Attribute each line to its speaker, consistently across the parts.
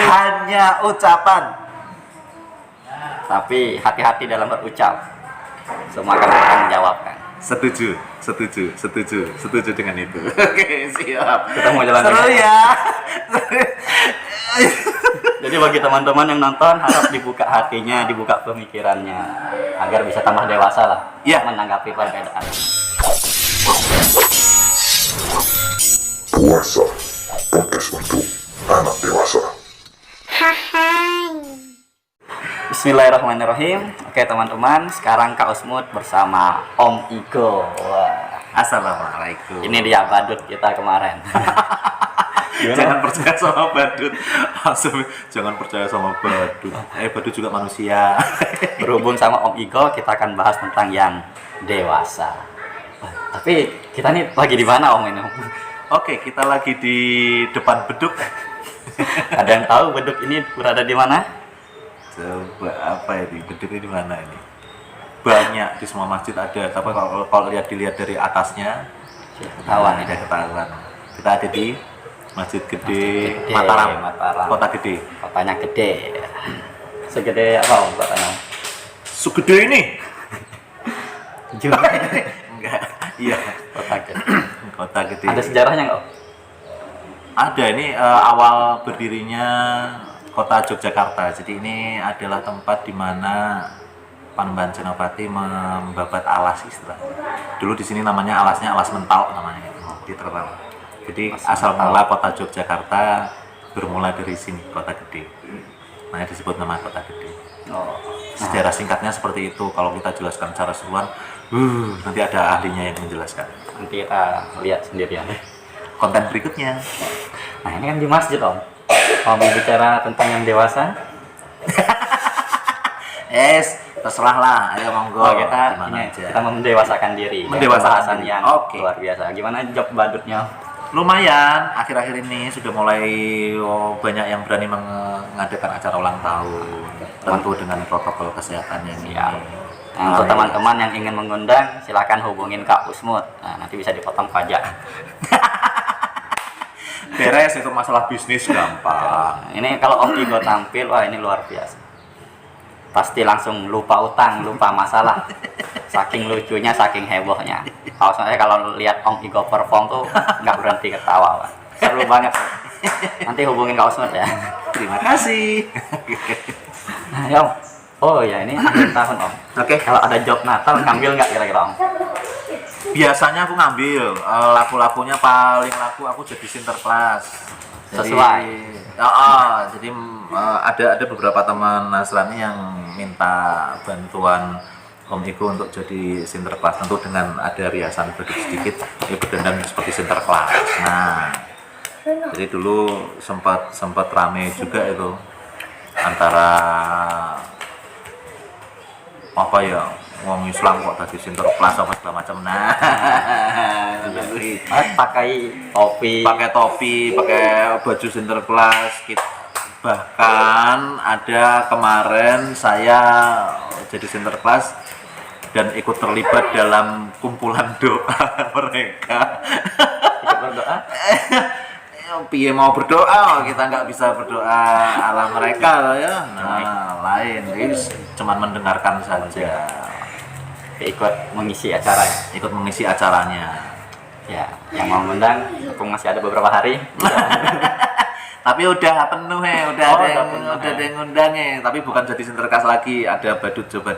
Speaker 1: hanya ucapan.
Speaker 2: Tapi hati-hati dalam berucap. Semua akan akan menjawabkan.
Speaker 1: Setuju dengan itu. Oke, siap.
Speaker 2: Kita mau jalan
Speaker 1: Seru
Speaker 2: lagi.
Speaker 1: ya.
Speaker 2: Jadi bagi teman-teman yang nonton harap dibuka hatinya, dibuka pemikirannya agar bisa tambah dewasa lah
Speaker 1: Ya.
Speaker 2: menanggapi perbedaan.
Speaker 3: Puasa podcast untuk anak dewasa.
Speaker 2: Bismillahirrahmanirrahim. Oke teman-teman, sekarang Kak Usmut bersama Om Igo. Wah,
Speaker 1: Assalamualaikum.
Speaker 2: ini dia badut kita kemarin.
Speaker 1: Jangan percaya sama badut. Jangan percaya sama badut. Badut juga manusia.
Speaker 2: Berhubung sama Om Igo, kita akan bahas tentang yang dewasa. Wah, tapi kita nih lagi di mana Om ini?
Speaker 1: Oke, kita lagi di depan beduk.
Speaker 2: Ada yang tahu beduk ini berada di mana?
Speaker 1: Coba apa ini? Beduk ini di mana ini? Banyak di semua masjid ada. Tapi kalau dilihat dari atasnya,
Speaker 2: Ketahuan
Speaker 1: ada
Speaker 2: ya.
Speaker 1: ketahuan. Kita ada di Masjid Gede,
Speaker 2: Gede,
Speaker 1: Mataram,
Speaker 2: Mataram.
Speaker 1: Kota Gede.
Speaker 2: Kotanya gede. Segede apa Om kotanya?
Speaker 1: Segede ini?
Speaker 2: Juga.
Speaker 1: Enggak. Iya.
Speaker 2: Kota gede.
Speaker 1: Kota Gede.
Speaker 2: Ada sejarahnya nggak Om?
Speaker 1: Ada, ini awal berdirinya kota Yogyakarta. Jadi ini adalah tempat di mana Panembahan Senopati membabat alas istilahnya. Dulu di sini namanya alasnya alas mental namanya diterapkan. Jadi asal mula kota Yogyakarta bermula dari sini, Kota Gede. Makanya disebut nama Kota Gede.
Speaker 2: Oh.
Speaker 1: Sejarah singkatnya seperti itu. Kalau kita jelaskan secara keseluruhan, nanti ada ahlinya yang menjelaskan.
Speaker 2: Nanti kita lihat sendirian.
Speaker 1: Konten berikutnya.
Speaker 2: Nah ini kan di masjid Om. Mau bicara tentang yang dewasa?
Speaker 1: Terserah lah. Ayo monggo.
Speaker 2: Oh, kita
Speaker 1: Gimana
Speaker 2: ini,
Speaker 1: aja.
Speaker 2: kita mendewasakan diri.
Speaker 1: Mendewasakan
Speaker 2: Pembahasan
Speaker 1: diri.
Speaker 2: yang
Speaker 1: Oke.
Speaker 2: luar biasa. Gimana job badutnya?
Speaker 1: Lumayan, akhir-akhir ini sudah mulai banyak yang berani mengadakan acara ulang tahun. Tentu dengan protokol kesehatan yang ini.
Speaker 2: Siap. Nah, untuk teman-teman yang ingin mengundang, silakan hubungin Kak Usmut. Nah, nanti bisa dipotong pajak.
Speaker 1: Beres, itu masalah bisnis gampang.
Speaker 2: Ini kalau Om Igo tampil, wah ini luar biasa. Pasti langsung lupa utang, lupa masalah. Saking lucunya, saking hebohnya. Kalau lihat Om Igo perform tuh nggak berhenti ketawa, Pak. Seru banget. Nanti hubungin Kak Usmut ya.
Speaker 1: Terima kasih.
Speaker 2: Nah, ya Om. Oh ya ini akhir tahun Om.
Speaker 1: Oke.
Speaker 2: Kalau ada job Natal ngambil nggak kira-kira Om?
Speaker 1: Biasanya aku ngambil laku-lakunya paling laku aku jadi sinterklas.
Speaker 2: Sesuai.
Speaker 1: Jadi ada beberapa teman Nasrani yang minta bantuan Om Igo untuk jadi sinterklas, tentu dengan ada riasan badut sedikit, berdandan seperti sinterklas. Nah, jadi dulu sempat rame juga itu antara apa ya, wong Islam kok tadi sinterklas apa segala macam. Nah,
Speaker 2: Pakai topi.
Speaker 1: pakai topi, pakai baju sinterklas. Bahkan ada kemarin saya jadi sinterklas dan ikut terlibat dalam kumpulan doa mereka.
Speaker 2: Ikut berdoa.
Speaker 1: Piye mau berdoa, kita nggak bisa berdoa ala mereka ya. Nah, lain, jadi cuman mendengarkan saja.
Speaker 2: Ikut mengisi acara ya.
Speaker 1: Ikut mengisi acaranya.
Speaker 2: Ya, yang mau mengundang, mumpung masih ada beberapa hari.
Speaker 1: Tapi udah penuh ya, udah
Speaker 2: Oh,
Speaker 1: ada yang
Speaker 2: udah penuh,
Speaker 1: udah ada yang ngundang ya. Tapi bukan jadi sinterklas lagi, ada badut juga.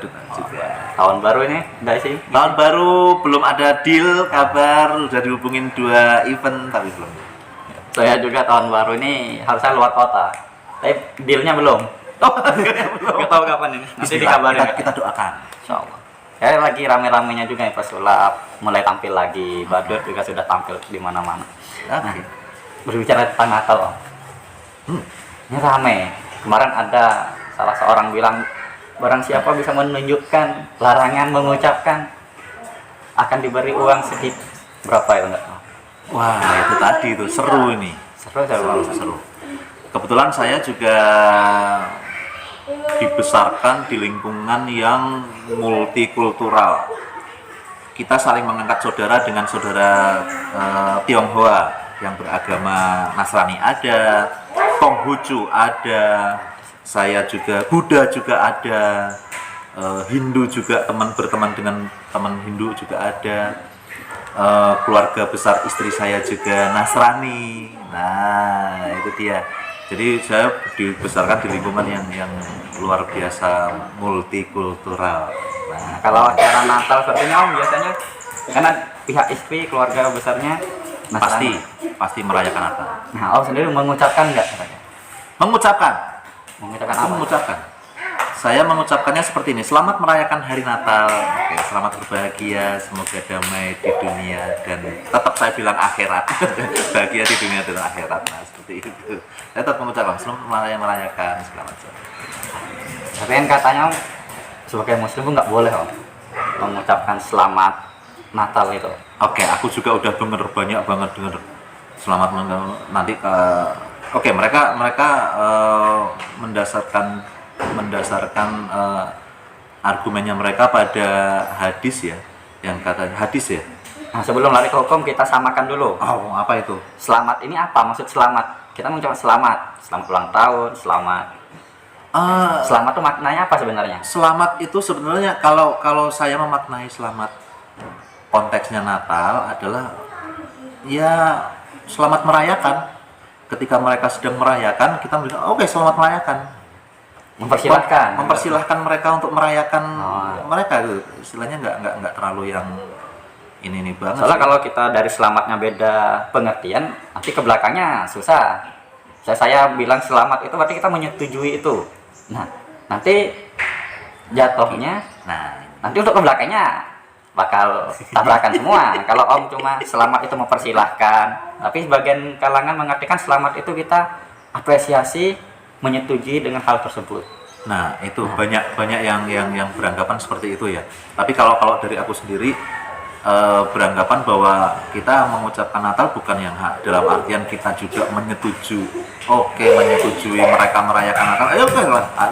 Speaker 2: Tahun baru ini, enggak sih?
Speaker 1: Tahun baru belum ada deal, kabar udah dihubungin 2 event tapi belum.
Speaker 2: Saya juga tahun baru ini harusnya luar kota. Tapi dealnya belum. Nggak tahu kapan ini. Nanti dikabarin.
Speaker 1: Kita doakan.
Speaker 2: Insyaallah. Ya lagi rame-ramenya juga ya pesulap mulai tampil lagi, badut juga sudah tampil di mana-mana.
Speaker 1: Oke.
Speaker 2: Berbicara tentang Natal Om. Ini rame. Kemarin ada salah seorang bilang barang siapa bisa menunjukkan larangan mengucapkan akan diberi uang sedikit. Berapa ya enggak?
Speaker 1: Wah, itu tadi itu seru ini.
Speaker 2: Seru.
Speaker 1: Kebetulan saya juga dibesarkan di lingkungan yang multikultural. Kita saling mengangkat saudara dengan saudara Tionghoa yang beragama Nasrani ada, Konghucu ada, saya juga, Buddha juga ada, Hindu juga, berteman dengan teman Hindu juga ada, keluarga besar istri saya juga Nasrani. Nah itu dia. Jadi saya dibesarkan di lingkungan yang luar biasa multikultural.
Speaker 2: Nah, kalau acara Natal seperti ini Om biasanya karena pihak istri keluarga besarnya
Speaker 1: pasti
Speaker 2: Nasrani.
Speaker 1: merayakan Natal.
Speaker 2: Nah, Om sendiri mengucapkan nggak?
Speaker 1: Mengucapkan
Speaker 2: Apa?
Speaker 1: mengucapkan. Saya mengucapkannya seperti ini: selamat merayakan hari Natal, oke, selamat berbahagia, semoga damai di dunia, dan tetap saya bilang akhirat. Bahagia di dunia dan akhirat. Nah seperti itu. Saya tetap mengucapkan selamat merayakan segala macam.
Speaker 2: Tapi kan katanya Om, sebagai muslim pun nggak boleh Om mengucapkan selamat Natal itu.
Speaker 1: Oke, aku juga udah banyak banget denger selamat nanti. Oke, mereka mendasarkan argumennya mereka pada hadis ya, yang kata hadis ya.
Speaker 2: Nah, sebelum lari ke hukum kita samakan dulu.
Speaker 1: Oh, apa itu?
Speaker 2: Selamat ini apa? Maksud selamat? Kita mengucapkan selamat ulang tahun, selamat itu maknanya apa sebenarnya?
Speaker 1: Selamat itu sebenarnya kalau saya memaknai selamat konteksnya Natal adalah ya selamat merayakan. Ketika mereka sedang merayakan, kita bilang oke, selamat merayakan. Mempersilahkan mereka untuk merayakan mereka itu. Istilahnya nggak terlalu yang ini banget.
Speaker 2: Soalnya kalau kita dari selamatnya beda pengertian, nanti ke belakangnya susah. Saya bilang selamat itu berarti kita menyetujui itu. Nah, nanti jatuhnya, nanti untuk ke belakangnya bakal tabrakan semua. Kalau Om cuma selamat itu mempersilahkan, tapi sebagian kalangan mengartikan selamat itu kita apresiasi, menyetujui dengan hal tersebut.
Speaker 1: Nah, itu banyak yang beranggapan seperti itu ya. Tapi kalau dari aku sendiri beranggapan bahwa kita mengucapkan Natal bukan yang dalam artian kita juga menyetujui mereka merayakan Natal.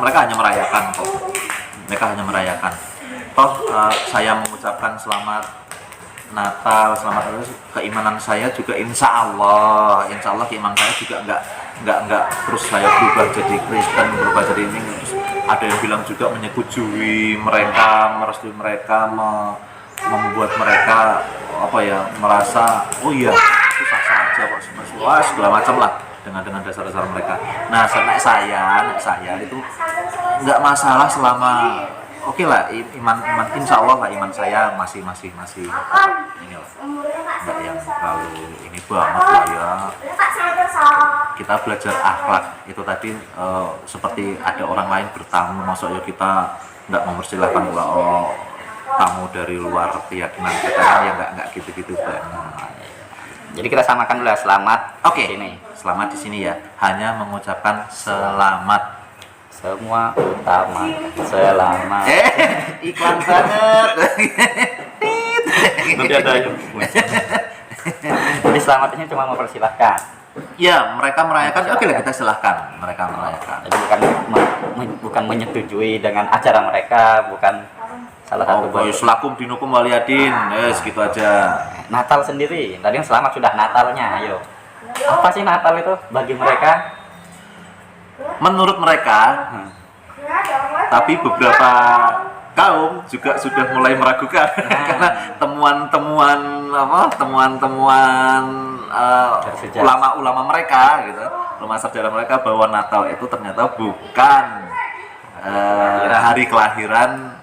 Speaker 1: Mereka hanya merayakan. Toh saya mengucapkan selamat Natal, keimanan saya juga insya Allah keimanan saya juga nggak terus saya berubah jadi Kristen, berubah jadi ini. Terus ada yang bilang juga menyetujui mereka, merestui mereka, membuat mereka merasa itu sah-sah aja kok, segala macam lah dengan dasar-dasar mereka. Nah, saya itu nggak masalah selama oke lah, iman insya Allah lah, iman saya masih ini lah, nggak yang terlalu ini banget lah ya. Kita belajar akhlak itu tadi, seperti ada orang lain bertamu, masuk ya kita nggak mempersilahkan tamu dari luar keyakinan kita, ya nggak gitu banget.
Speaker 2: Jadi kita samakan dulu ya, selamat.
Speaker 1: Selamat di sini ya, hanya mengucapkan selamat.
Speaker 2: Semua utama selamat.
Speaker 1: Iklan banget.
Speaker 2: Nanti ada Jadi selamat ini cuma mempersilahkan.
Speaker 1: Ya, mereka merayakan. Oke lah, kita silahkan mereka merayakan.
Speaker 2: Jadi bukan menyetujui dengan acara mereka, bukan salah satu
Speaker 1: selakum dinukum waliyadin, segitu aja.
Speaker 2: Natal sendiri, tadi yang selamat sudah Natalnya, ayo. Apa sih Natal itu bagi mereka?
Speaker 1: Menurut mereka, tapi beberapa kaum juga sudah mulai meragukan karena temuan-temuan ulama-ulama mereka gitu, ulama sejarah mereka, bahwa Natal itu ternyata bukan hari kelahiran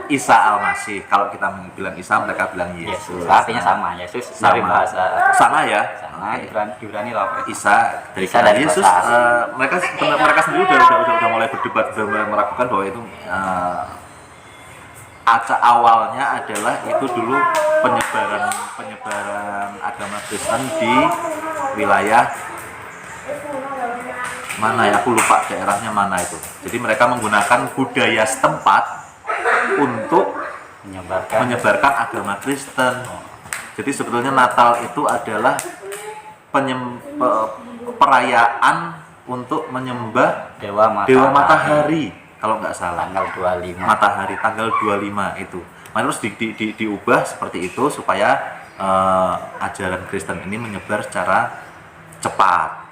Speaker 1: Isa Al-Masih. Kalau kita bilang Isa, mereka bilang Yesus.
Speaker 2: Artinya sama, Yesus dari bahasa
Speaker 1: sama ya.
Speaker 2: Sama, Ibrani lah.
Speaker 1: Isa dari Yesus. Mereka sendiri udah mulai berdebat, udah mulai meragukan bahwa itu awalnya adalah itu dulu penyebaran agama Kristen di wilayah mana ya, aku lupa daerahnya mana itu. Jadi mereka menggunakan budaya setempat untuk menyebarkan agama Kristen. Jadi sebetulnya Natal itu adalah perayaan untuk menyembah Dewa Matahari, kalau nggak salah.
Speaker 2: Tanggal 25.
Speaker 1: Matahari tanggal 25 itu. Terus diubah seperti itu supaya ajaran Kristen ini menyebar secara cepat.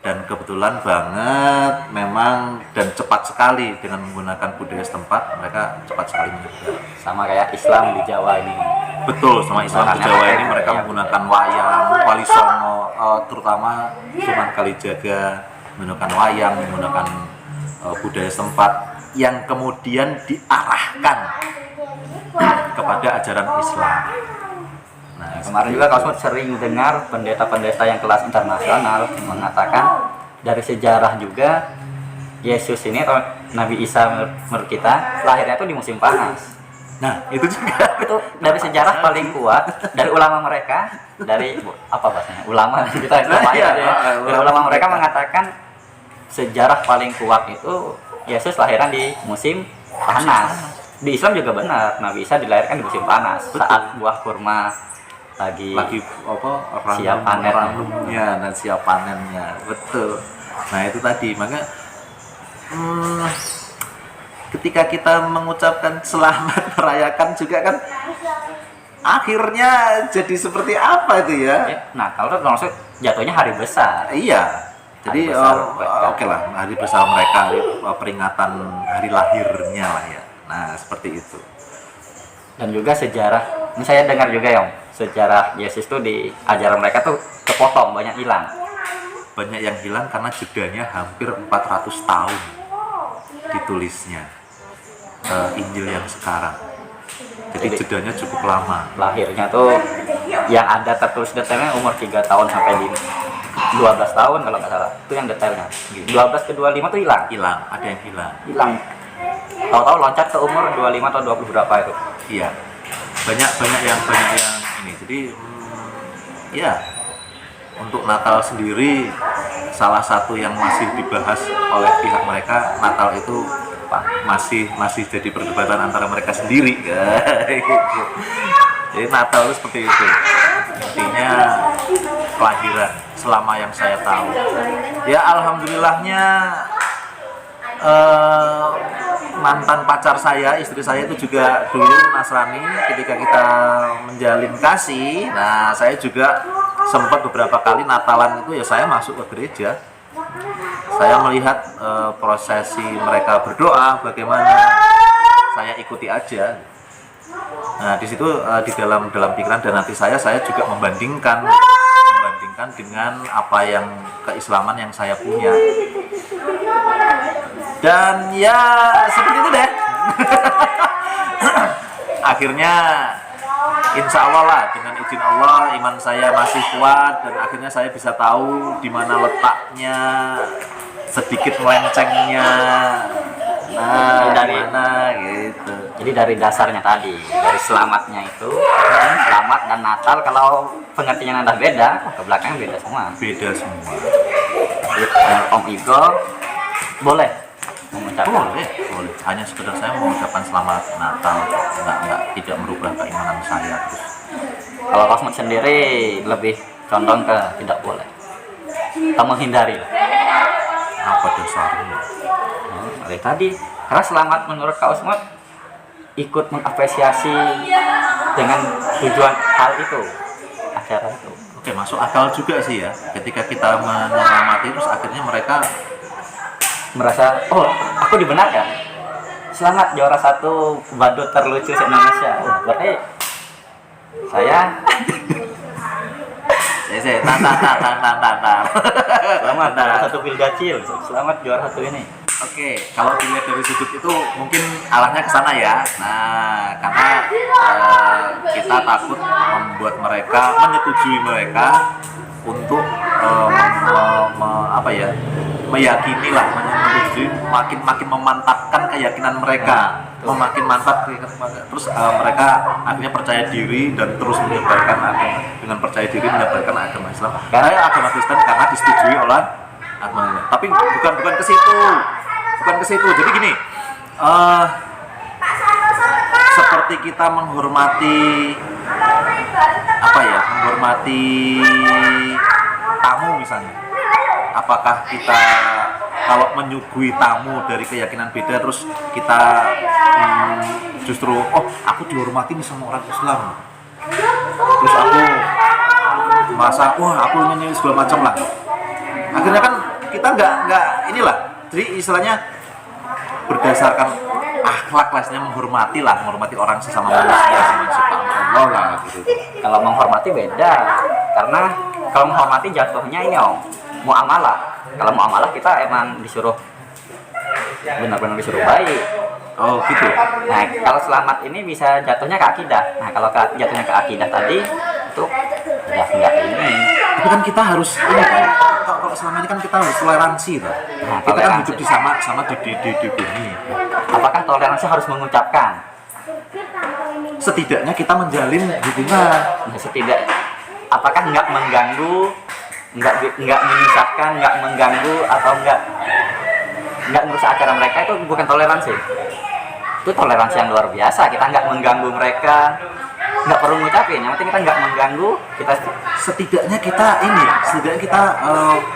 Speaker 1: Dan kebetulan banget memang dan cepat sekali dengan menggunakan budaya setempat, mereka cepat sekali menyebar.
Speaker 2: Sama kayak Islam di Jawa ini.
Speaker 1: Betul, sama Islam di Jawa ini mereka menggunakan wayang, wali songo, terutama Sunan Kalijaga menggunakan wayang, menggunakan budaya setempat yang kemudian diarahkan kepada ajaran Islam. Nah,
Speaker 2: Kemarin juga Kak Osmod sering dengar pendeta-pendeta yang kelas internasional mengatakan dari sejarah juga Yesus ini atau Nabi Isa menurut kita lahirnya itu di musim panas.
Speaker 1: Nah, itu juga
Speaker 2: Itu dari sejarah paling kuat dari ulama mereka, dari apa bahasanya? Ulama kita
Speaker 1: Iya,
Speaker 2: dari ulama mereka mengatakan sejarah paling kuat itu Yesus lahiran di musim panas. Di Islam juga benar, Nabi Isa dilahirkan di musim panas.
Speaker 1: Betul.
Speaker 2: Saat buah kurma lagi
Speaker 1: apa
Speaker 2: siap panen.
Speaker 1: ranumnya dan siap panennya, betul. Nah itu tadi, maka ketika kita mengucapkan selamat merayakan juga kan akhirnya jadi seperti apa itu ya?
Speaker 2: Nah kalau itu maksud jatuhnya hari besar.
Speaker 1: Iya, jadi
Speaker 2: Hari besar mereka.
Speaker 1: oke lah, hari besar mereka, hari, peringatan hari lahirnya lah ya. Nah seperti itu.
Speaker 2: Dan juga sejarah, ini saya dengar juga ya, sejarah Yesus tuh di ajaran mereka tuh kepotong, banyak hilang.
Speaker 1: Banyak yang hilang karena jedanya hampir 400 tahun ditulisnya Injil yang sekarang. Jadi jedanya cukup lama.
Speaker 2: Lahirnya tuh yang ada tertulis detailnya umur 3 tahun sampai 12 tahun kalau nggak salah. Itu yang detailnya. 12 ke 25 tuh hilang.
Speaker 1: Hilang, ada yang hilang.
Speaker 2: Hilang. Tahu-tahu loncat ke umur 25 atau 20 berapa itu.
Speaker 1: Iya, banyak yang ini. Jadi ya untuk Natal sendiri salah satu yang masih dibahas oleh pihak mereka, Natal itu masih jadi perdebatan antara mereka sendiri. Jadi Natal itu seperti itu, intinya kelahiran selama yang saya tahu. Ya alhamdulillahnya mantan pacar saya, istri saya itu juga dulu Nasrani. Ketika kita menjalin kasih, nah saya juga sempat beberapa kali Natalan itu ya saya masuk ke gereja. Saya melihat prosesi mereka berdoa bagaimana, saya ikuti aja. Nah di situ di dalam pikiran dan hati saya juga membandingkan dengan apa yang keislaman yang saya punya. Dan ya seperti itu deh. Akhirnya insya Allah lah, dengan izin Allah iman saya masih kuat dan akhirnya saya bisa tahu di mana letaknya sedikit melencengnya. Nah, dari mana gitu.
Speaker 2: Jadi dari dasarnya tadi, dari selamatnya itu, selamat dan Natal kalau pengertiannya udah beda, ke belakangnya beda semua.
Speaker 1: Beda semua.
Speaker 2: Om Igo boleh mengucapkan.
Speaker 1: Boleh. Hanya sekedar saya mengucapkan selamat Natal, enggak tidak merubah keimanan saya terus.
Speaker 2: Kalau Kosmos sendiri lebih condong ke tidak boleh. Kita menghindari lah.
Speaker 1: Apa dasarnya?
Speaker 2: Dari tadi, karena selamat menurut Kak Osmod ikut mengapresiasi dengan tujuan hal itu, acara itu.
Speaker 1: Oke, masuk akal juga sih ya. Ketika kita menyelamati terus akhirnya mereka
Speaker 2: Merasa, oh aku dibenarkan. Selamat juara 1 badut terlucu se-Indonesia. Oh, berarti saya selamat juara 1 Pilgacil. Selamat juara 1 ini.
Speaker 1: Oke, kalau dilihat dari sudut itu mungkin arahnya ke sana ya. Nah, karena kita takut membuat mereka, menyetujui mereka untuk meyakini lah, menyetujui makin memantapkan keyakinan mereka, makin mantap terus mereka akhirnya percaya diri dan terus menyebarkan agama, dengan percaya diri menyebarkan agama Islam. Karena agama Kristen karena disetujui oleh agama Islam. Tapi bukan ke situ. Bukan ke situ. Jadi gini, seperti kita menghormati menghormati tamu misalnya. Apakah kita kalau menyuguhi tamu dari keyakinan beda terus kita justru aku dihormati nih sama orang Islam. Terus aku merasa aku ini segala macam lah. Akhirnya kan kita nggak inilah. Jadi istilahnya berdasarkan akhlak lah, istilahnya menghormati orang sesama manusia, sama ciptaan Allah lah gitu.
Speaker 2: Kalau menghormati beda, karena kalau menghormati jatuhnya ini muamalah. Kalau muamalah kita emang disuruh benar-benar disuruh baik.
Speaker 1: Oh gitu.
Speaker 2: Nah, kalau selamat ini bisa jatuhnya ke akidah. Nah, kalau jatuhnya ke akidah tadi itu udah enggak ini.
Speaker 1: Tapi kan kita harus ini kan, kalau selama ini kan kita harus toleransi tuh.
Speaker 2: Nah,
Speaker 1: Kita kan
Speaker 2: toleransi.
Speaker 1: hidup di sama di bumi.
Speaker 2: Apakah toleransi harus mengucapkan?
Speaker 1: Setidaknya kita menjalin hubungan.
Speaker 2: Nah, apakah nggak mengganggu, nggak menyusahkan, nggak mengganggu atau nggak merusak acara mereka, itu bukan toleransi. Itu toleransi yang luar biasa. Kita nggak mengganggu mereka, nggak perlu ngucapin. Yang penting kita nggak mengganggu, kita
Speaker 1: Setidaknya kita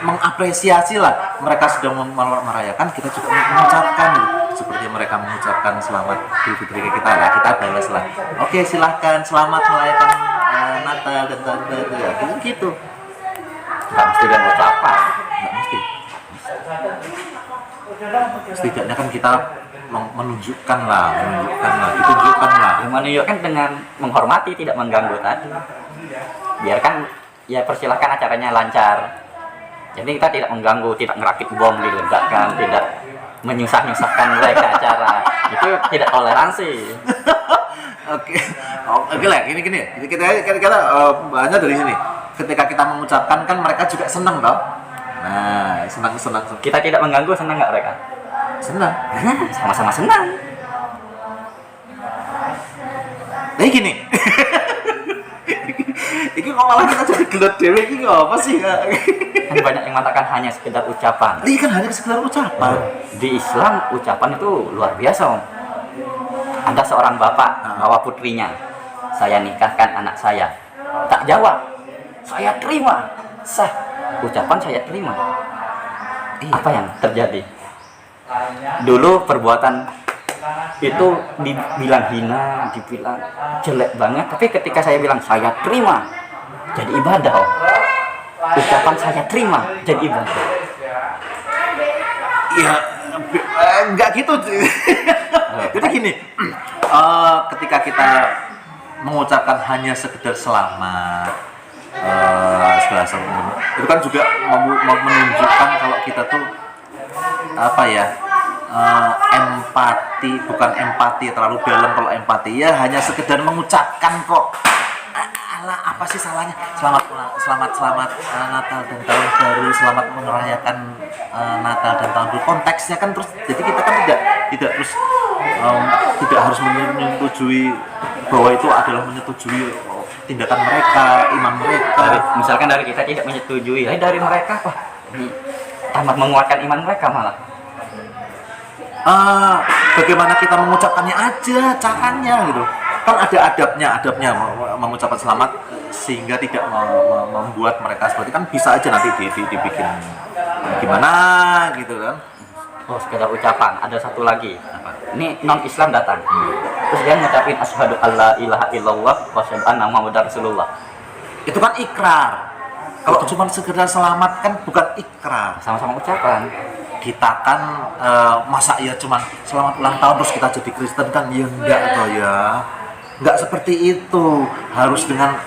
Speaker 1: mengapresiasi lah mereka sedang merayakan, kita juga mengucapkan seperti mereka mengucapkan selamat Idul Fitri ke kita lah, kita balas lah. Oke, silahkan selamat merayakan Natal dan tahun baru ya, gitu.
Speaker 2: nggak mesti dengan ucapan.
Speaker 1: Nggak mesti. Setidaknya kan kita menunjukkan lah, ditunjukkan lah.
Speaker 2: Yang menunjukkan dengan menghormati, tidak mengganggu tadi. Biarkan ya, persilahkan acaranya lancar. Jadi kita tidak mengganggu, tidak ngerakit bom diledakkan, tidak menyusah-nyusahkan mereka acara. Itu tidak toleransi.
Speaker 1: Oke lah, gini. Kita banyak dari sini. Ketika kita mengucapkan kan mereka juga senang toh. Nah, senang.
Speaker 2: Kita tidak mengganggu, senang nggak mereka?
Speaker 1: Senang.
Speaker 2: Sama-sama senang.
Speaker 1: Nah, gini. Iki kok malah kita jadi gelut dewe iki apa sih?
Speaker 2: Kan banyak yang mengatakan hanya sekedar ucapan.
Speaker 1: Ini kan hanya sekedar ucapan.
Speaker 2: Di Islam ucapan itu luar biasa, Om. Ada seorang bapak bawa putrinya, saya nikahkan anak saya. Tak jawab, saya terima. Sah, ucapan saya terima. Apa yang terjadi? Dulu perbuatan itu dibilang hina, dibilang jelek banget. Tapi ketika saya bilang saya terima, jadi ibadah, Om. Ucapan saya terima jadi ibadah.
Speaker 1: Iya, enggak gitu. Jadi gini, ketika kita mengucapkan hanya sekedar selamat, segala sesuatu, itu kan juga menunjukkan kalau kita tuh apa ya, empati, bukan empati terlalu dalam. Kalau empati ya hanya sekedar mengucapkan kok. Alah, apa sih salahnya? Selamat Natal dan tahun baru, selamat merayakan Natal dan tahun baru. Konteksnya kan terus, jadi kita kan tidak terus tidak harus menyetujui bahwa itu adalah menyetujui tindakan mereka, iman mereka.
Speaker 2: Misalkan dari kita tidak menyetujui, dari mereka wah ini amat menguatkan iman mereka malah.
Speaker 1: Bagaimana kita mengucapkannya aja, caranya gitu. Kan ada adabnya mengucapkan selamat sehingga tidak membuat mereka seperti, kan bisa aja nanti dibikin gimana gitu kan.
Speaker 2: Oh, sekedar ucapan. Ada satu lagi. Ini non Islam datang. Terus dia ngucapin asyhadu alla ilaha illallah wa asyhadu anna muhammadar rasulullah.
Speaker 1: Itu kan ikrar. Kalau cuma sekedar selamat kan bukan ikrar.
Speaker 2: Sama-sama ucapan.
Speaker 1: Kita kan masa ya cuman selamat ulang tahun terus kita jadi Kristen kan, ya enggak toh ya. Enggak seperti itu. Harus dengan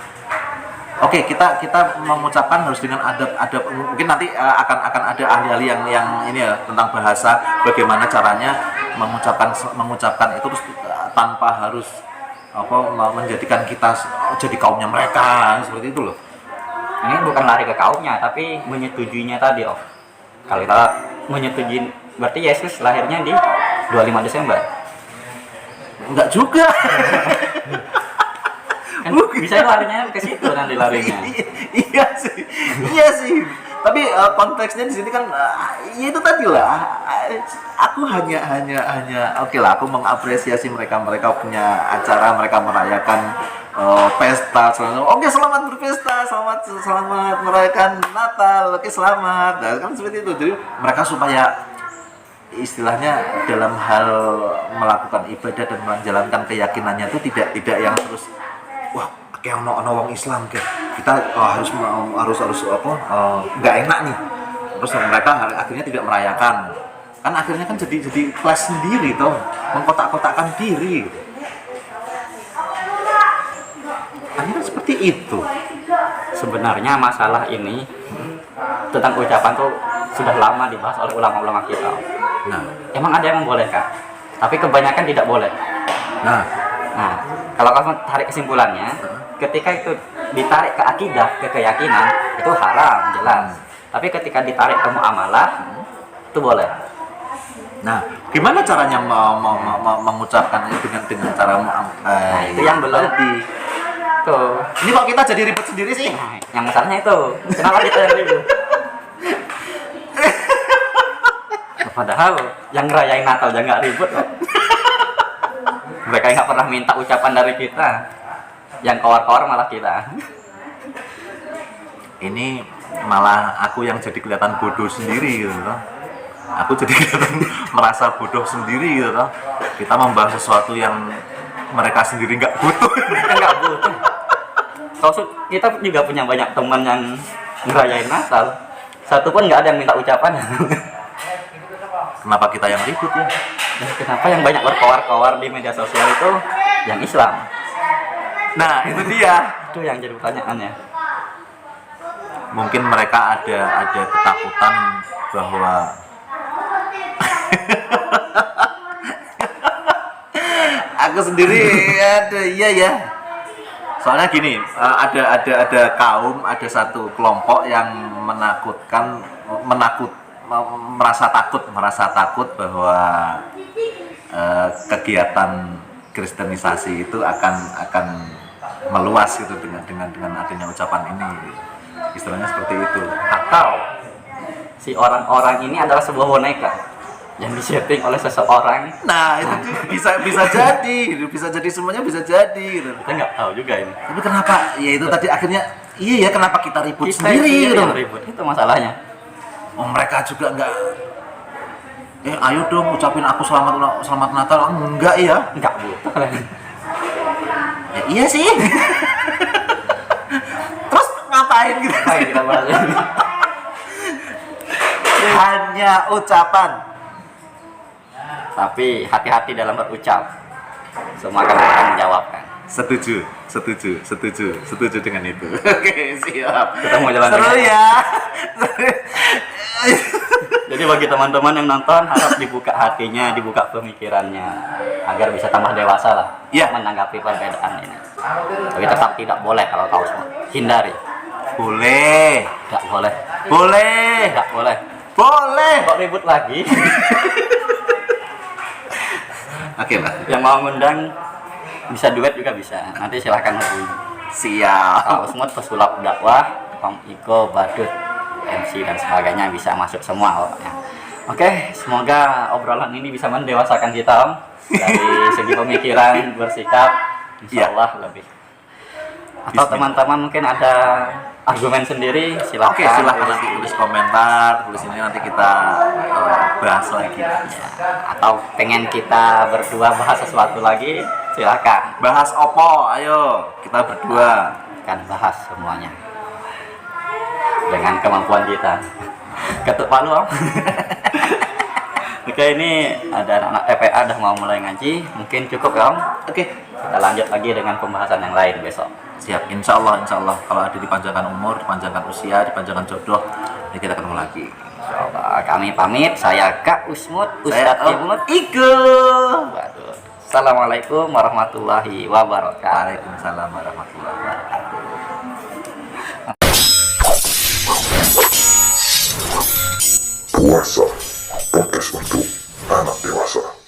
Speaker 1: kita mengucapkan harus dengan adab. Mungkin nanti akan ada ahli-ahli yang ini ya tentang bahasa, bagaimana caranya mengucapkan itu terus tanpa harus menjadikan kita jadi kaumnya mereka, seperti itu loh.
Speaker 2: Ini bukan lari ke kaumnya, tapi menyetujuinya tadi, Om. Kalau kita menyetujui, berarti Yesus lahirnya di 25 Desember.
Speaker 1: Enggak juga.
Speaker 2: Kan bisa larinya ke situ nanti larinya.
Speaker 1: Iya sih. Tapi konteksnya di sini kan ya itu tadi lah. Aku hanya oke lah, aku mengapresiasi mereka punya acara, mereka merayakan pesta. Oke, selamat berpesta, selamat merayakan Natal. Oke, selamat. Nah, kan seperti itu. Jadi mereka supaya istilahnya dalam hal melakukan ibadah dan menjalankan keyakinannya itu tidak yang terus wah kayak ono wong Islam kayak kita harus nggak enak nih terus mereka akhirnya tidak merayakan, kan akhirnya kan jadi kelas sendiri toh, mengkotak-kotakkan diri. Akhirnya seperti itu.
Speaker 2: Sebenarnya masalah ini tentang ucapan tuh sudah lama dibahas oleh ulama-ulama kita.
Speaker 1: Nah,
Speaker 2: Emang ada yang membolehkan, tapi kebanyakan tidak boleh.
Speaker 1: nah,
Speaker 2: Nah, kalau kamu tarik kesimpulannya, ketika itu ditarik ke akidah, ke keyakinan, itu haram, jelas. Tapi ketika ditarik ke muamalah, itu boleh.
Speaker 1: nah, gimana caranya mengucapkan dengan cara
Speaker 2: Nah, itu yang belum
Speaker 1: di.
Speaker 2: Tuh.
Speaker 1: Ini kok kita jadi ribet sendiri sih?
Speaker 2: Nah, yang masalahnya itu, kenapa kita yang ribut? Padahal yang ngerayain Natal aja nggak ribut kok. Mereka nggak pernah minta ucapan dari kita, yang kawar-kawar malah kita.
Speaker 1: Ini malah aku yang jadi kelihatan bodoh sendiri gitu loh. Aku jadi kelihatan merasa bodoh sendiri gitu loh. Kita membahas sesuatu yang mereka sendiri nggak butuh.
Speaker 2: Kita nggak butuh. Kita juga punya banyak teman yang ngerayain Natal. Satu pun nggak ada yang minta ucapan.
Speaker 1: Kenapa kita yang ribut ya?
Speaker 2: Dan kenapa yang banyak berkawar-kawar di media sosial itu yang Islam?
Speaker 1: Nah, itu dia.
Speaker 2: Itu yang jadi pertanyaannya.
Speaker 1: Mungkin mereka ada ketakutan bahwa aku sendiri iya ya. Soalnya gini, ada kaum, ada satu kelompok yang merasa takut bahwa kegiatan kristenisasi itu akan meluas gitu dengan adanya ucapan ini. Istilahnya seperti itu.
Speaker 2: Atau si orang-orang ini adalah sebuah boneka yang disetting oleh seseorang.
Speaker 1: Nah, itu bisa jadi semuanya bisa jadi gitu.
Speaker 2: Kita nggak tahu juga ini.
Speaker 1: Tapi kenapa? Ya itu tadi akhirnya iya ya, kenapa kita ribut
Speaker 2: Kita
Speaker 1: sendiri gitu.
Speaker 2: yang ribut, itu masalahnya.
Speaker 1: Oh, mereka juga enggak. Ayo dong ucapin aku selamat Natal. Enggak ya?
Speaker 2: Nggak butuh.
Speaker 1: Ya iya sih. Terus ngapain gitu?
Speaker 2: Ayo kita bahas ini.
Speaker 1: Hanya ucapan.
Speaker 2: Tapi hati-hati dalam berucap. Semua akan akan menjawabkan.
Speaker 1: Setuju dengan itu. Oke, siap.
Speaker 2: Kita mau jalan
Speaker 1: Seru
Speaker 2: dengan-
Speaker 1: ya.
Speaker 2: Jadi bagi teman-teman yang nonton, harap dibuka hatinya, dibuka pemikirannya, agar bisa tambah dewasa lah
Speaker 1: Iya.
Speaker 2: menanggapi perbedaan ini. Tapi tetap tidak boleh kalau tahu semua. Hindari.
Speaker 1: Boleh.
Speaker 2: Tidak boleh.
Speaker 1: Boleh.
Speaker 2: Tidak boleh.
Speaker 1: Boleh.
Speaker 2: Kok ribut lagi?
Speaker 1: Oke, Pak.
Speaker 2: Yang mau ngundang bisa duet juga bisa. Nanti silahkan hubungi.
Speaker 1: Siap.
Speaker 2: Kalau semut pesulap dakwah, Om Iko, Badut, MC dan sebagainya bisa masuk semua pokoknya. Oke, semoga obrolan ini bisa mendewasakan kita Om. Dari segi pemikiran, bersikap, insya Allah lebih. Atau
Speaker 1: Bismillah.
Speaker 2: teman-teman mungkin ada argumen sendiri, silahkan.
Speaker 1: Oke, silahkan nanti tulis komentar, tulis ini nanti kita bahas lagi.
Speaker 2: Ya, atau pengen kita berdua bahas sesuatu lagi, silahkan.
Speaker 1: Bahas opo, ayo kita berdua.
Speaker 2: Akan bahas semuanya dengan kemampuan kita. Ketuk palu Om. Oke, ini ada anak-anak TPA udah mau mulai ngaji, mungkin cukup ya Om.
Speaker 1: Oke,
Speaker 2: Kita lanjut lagi dengan pembahasan yang lain besok.
Speaker 1: siap. Insya Allah kalau ada dipanjangkan umur, dipanjangkan usia, dipanjangkan jodoh, ya kita ketemu lagi.
Speaker 2: Insyaallah. Kami pamit, saya Kak Usmut,
Speaker 1: Saya
Speaker 2: Ustadz
Speaker 1: Om
Speaker 2: Ibnut.
Speaker 1: Iko.
Speaker 2: Waduh. Assalamualaikum warahmatullahi wabarakatuh.
Speaker 1: Waalaikumsalam warahmatullahi wabarakatuh.
Speaker 3: Puasa, podcast untuk anak dewasa.